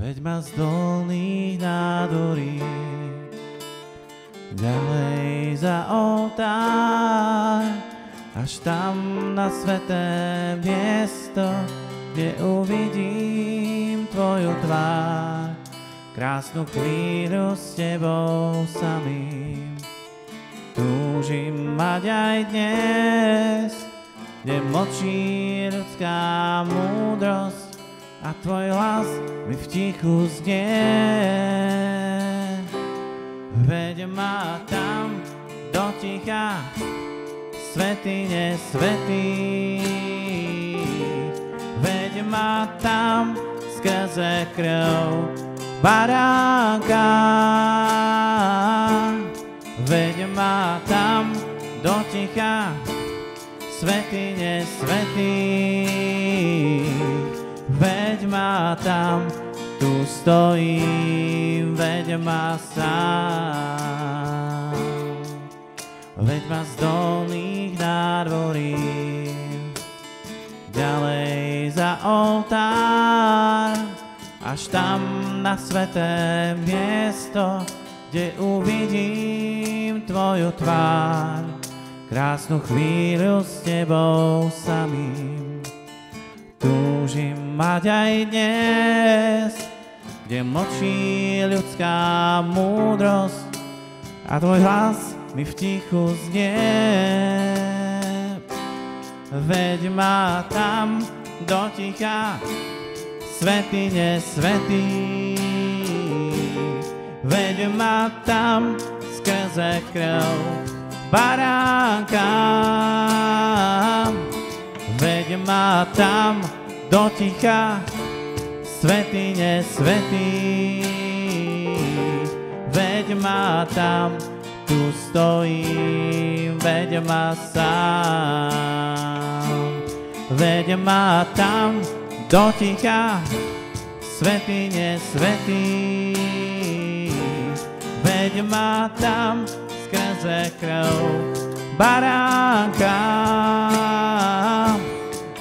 veď ma z dolných nádvorí ďalej za oltár, až tam na sveté miesto, kde uvidím tvoju tvár, krásnu chvíľu s tebou samým. Túžim mať aj dnes, kde mlčí ľudská múdrosť a tvoj hlas mi v tichu znie. Veď ma tam do ticha, svätyne svätých. Veď ma tam skrze krv baránka. Veď ma tam do ticha, svätyne svätých. Veď ma tam, tu stojím, veď ma sám. Veď ma z dolných nádvorí ďalej za oltár, až tam na sveté miesto, kde uvidím tvoju tvár, krásnu chvíľu s tebou samým. Túžim mať aj dnes, kde mlčí ľudská múdrosť a tvoj hlas mi v tichu znie. Veď ma tam do ticha, svätyne svätých. Veď ma tam skrze krv baránka. Veď ma tam do ticha, svätyne svätých. Veď ma tam, tu stojím, veď ma sám. Veď ma tam do ticha, svätyne svätých. Veď ma tam skrze krv baránka.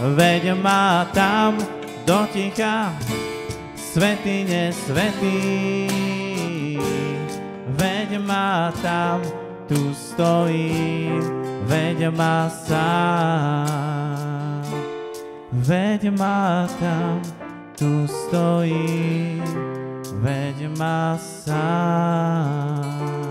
Veď ma tam do ticha, svätyne svätých. Veď ma tam, tu stojím, veď ma sám. Veď ma tam, tu stojím, veď ma sám.